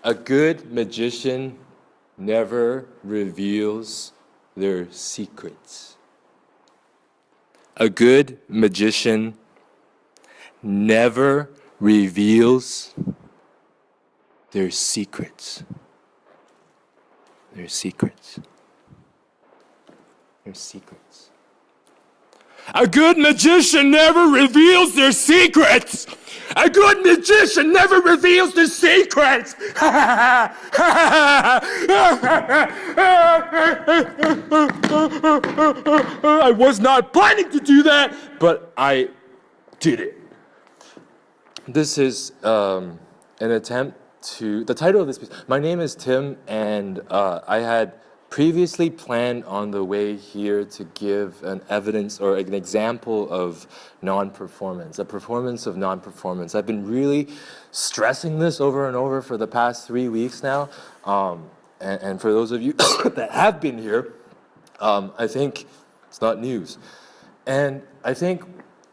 A good magician never reveals their secrets. A good magician never reveals their secrets. Their secrets. Their secrets. A good magician never reveals their secrets. A good magician never reveals their secrets. I was not planning to do that, but I did it. This is an attempt to, the title of this piece, my name is Tim, and I had previously planned on the way here to give an evidence or an example of non-performance, a performance of non-performance. I've been really stressing this over and over for the past 3 weeks now, and for those of you that have been here, I think it's not news. And I think,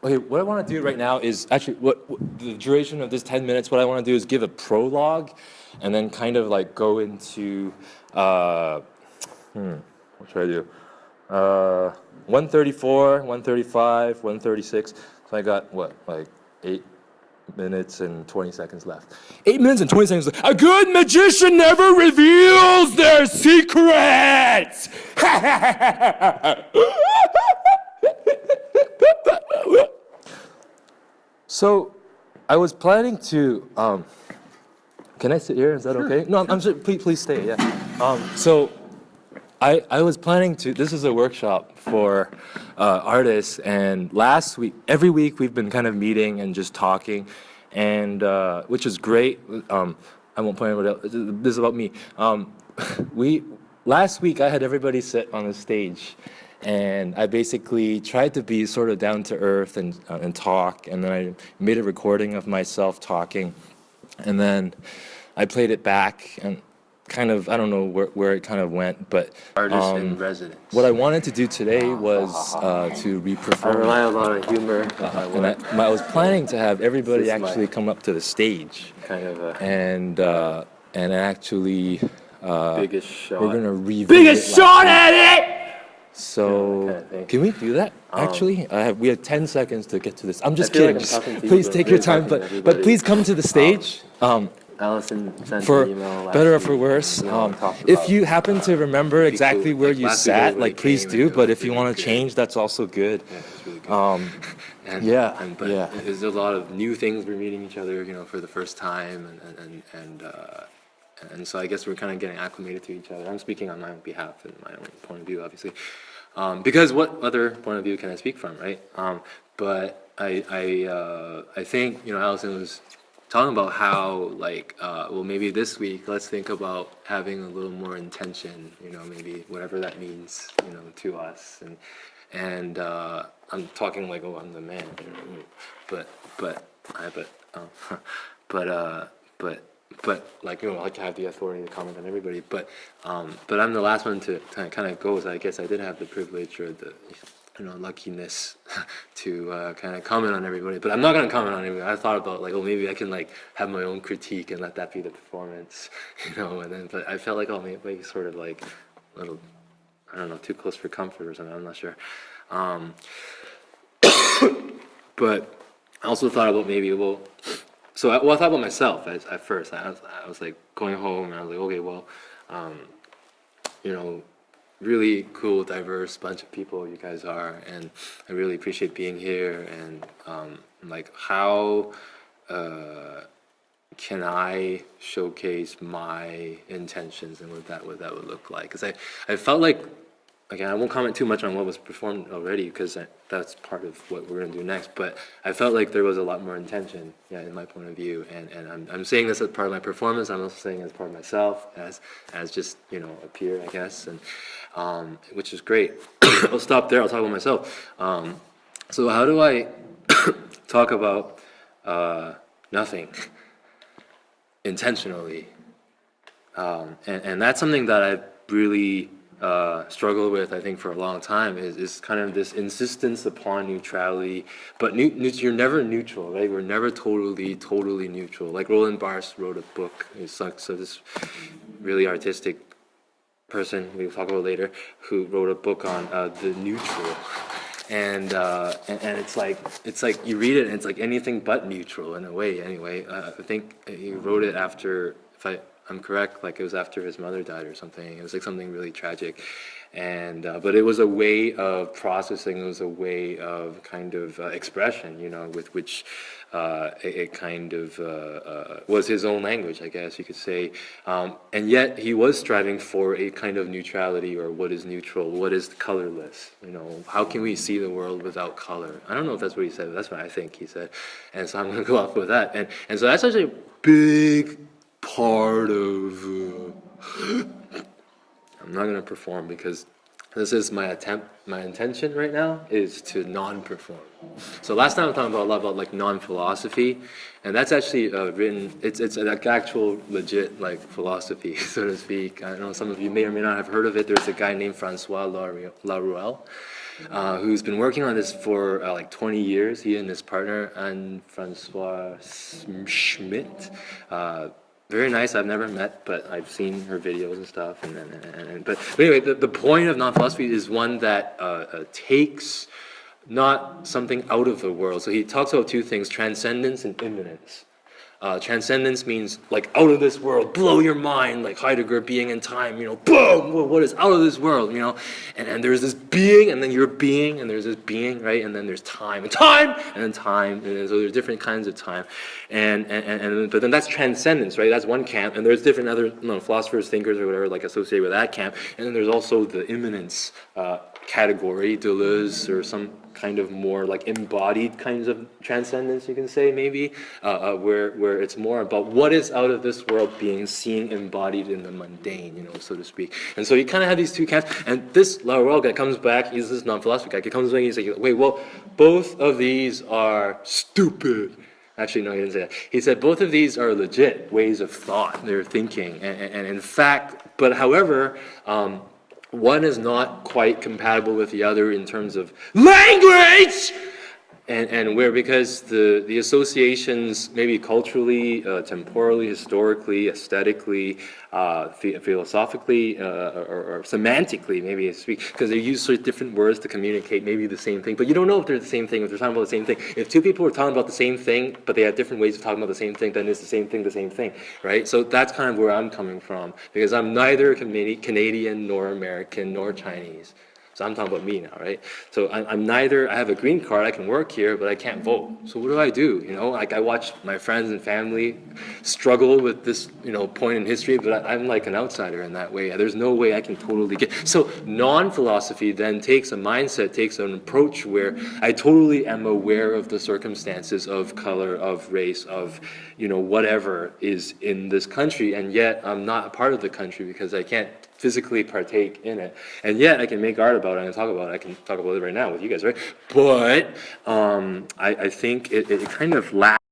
okay, what I want to do right now is actually, what the duration of this 10 minutes, what I want to do is give a prologue and then kind of like go into, what should I do? 134, 135, 136. So I got, what, like 8 minutes and 20 seconds left. 8 minutes and 20 seconds left. A good magician never reveals their secrets! So, I was planning to, can I sit here? Is that okay? No, I'm sure, please stay, yeah. So, I was planning to, this is a workshop for artists, and last week, every week we've been kind of meeting and just talking, and which is great. I won't point anybody else, this is about me. Last week I had everybody sit on the stage, and I basically tried to be sort of down to earth and talk, and then I made a recording of myself talking, and then I played it back, and kind of, I don't know where it kind of went, but artist in residence. What I wanted to do today was to re-perform. I rely a lot on humor. And I was planning to have everybody actually come up to the stage, kind of a and actually biggest shot. we're gonna revisit Biggest shot at it. So kind of thing. can we do that? Actually, we have 10 seconds to get to this. I'm just feel kidding. like I'm talking to you, Please but take I'm your really time, talking to but everybody. please come to the stage. Allison sent For an email last better or week, for worse, you know, talked if about, you happen to remember exactly cool. where Like you last week sat, everybody like please came do. and it But was if you really want to good. change, that's also good. Yeah, it's really good. And yeah, but yeah. there's a lot of new things. We're meeting each other, you know, for the first time, and so I guess we're kind of getting acclimated to each other. I'm speaking on my own behalf and my own point of view, obviously, because what other point of view can I speak from, right? But I think, you know, Allison was talking about how, like, well, maybe this week let's think about having a little more intention, you know, maybe whatever that means, you know, to us, and I'm talking like, oh, I'm the man, you know, but like, you know, I like to have the authority to comment on everybody, but I'm the last one to kind of go, so I guess I did have the privilege or the, you know, luckiness to kind of comment on everybody, but I'm not going to comment on everybody. I thought about, like, oh, maybe I can, like, have my own critique and let that be the performance, you know, and then, but I felt like, oh, maybe sort of like a little, I don't know, too close for comfort or something, I'm not sure. But I also thought about maybe, well, so I thought about myself at first. I was like going home and I was like, okay, well, you know, really cool, diverse bunch of people you guys are, and I really appreciate being here, and like, how can I showcase my intentions and what that would look like? Because I felt like, again, I won't comment too much on what was performed already, because that's part of what we're going to do next, but I felt like there was a lot more intention, yeah, in my point of view, and I'm saying this as part of my performance. I'm also saying as part of myself, as just, you know, a peer, I guess, and which is great. I'll stop there. I'll talk about myself. So how do I talk about nothing intentionally? And that's something that I've really struggled with, I think, for a long time is kind of this insistence upon neutrality, but you're never neutral, right? We're never totally neutral. Like Roland Barthes wrote a book, so this really artistic person we'll talk about later, who wrote a book on the neutral. And it's like you read it and it's like anything but neutral in a way. Anyway, I think he wrote it after, if I'm correct, like it was after his mother died or something. It was like something really tragic, and but it was a way of processing. It was a way of kind of expression, with which it kind of was his own language, I guess you could say. And yet he was striving for a kind of neutrality, or what is neutral, what is colorless. How can we see the world without color? I don't know if that's what he said, but that's what I think he said. And so I'm going to go off with that. And so that's actually a big part of I'm not going to perform, because this is my intention right now is to non-perform. So last time I talked about a lot about like non-philosophy, and that's actually written, it's like actual legit like philosophy, so to speak. I know some of you may or may not have heard of it. There's a guy named Francois Laruelle, who's been working on this for like 20 years. He and his partner, and Francois Schmidt. Very nice. I've never met, but I've seen her videos and stuff. But anyway, the point of non-philosophy is one that takes not something out of the world. So he talks about two things: transcendence and immanence. Transcendence means like out of this world, blow your mind, like Heidegger, being in time, boom, what is out of this world, and there's this being, and then you're being, and there's this being, right, and then there's time, and then time, and so there's different kinds of time, but then that's transcendence, right, that's one camp, and there's different other philosophers, thinkers, or whatever, like associated with that camp, and then there's also the immanence category, Deleuze, or some kind of more like embodied kinds of transcendence, you can say, maybe, where it's more about what is out of this world being seen embodied in the mundane, so to speak. And so you kind of have these two camps, and this Laruelle guy comes back, he's this non-philosophy guy, he comes back and he's like, wait, well, both of these are stupid. Actually, no, he didn't say that. He said both of these are legit ways of thought, they're thinking, and in fact, but however, one is not quite compatible with the other in terms of language, and where, because the associations, maybe culturally, temporally, historically, aesthetically, philosophically, or semantically, maybe speak, because they use sort of different words to communicate maybe the same thing, but you don't know if they're the same thing, if they're talking about the same thing. If two people are talking about the same thing, but they have different ways of talking about the same thing, then it's the same thing, right? So that's kind of where I'm coming from, because I'm neither Canadian, nor American, nor Chinese. So I'm talking about me now, right? So I'm neither, I have a green card, I can work here, but I can't vote. So what do? Like I watch my friends and family struggle with this, point in history, but I'm like an outsider in that way. There's no way I can totally get. So non-philosophy then takes a mindset, takes an approach where I totally am aware of the circumstances of color, of race, of, whatever is in this country, and yet I'm not a part of the country because I can't physically partake in it, and yet I can make art about it. I can talk about it right now with you guys, right? But I think it kind of lacks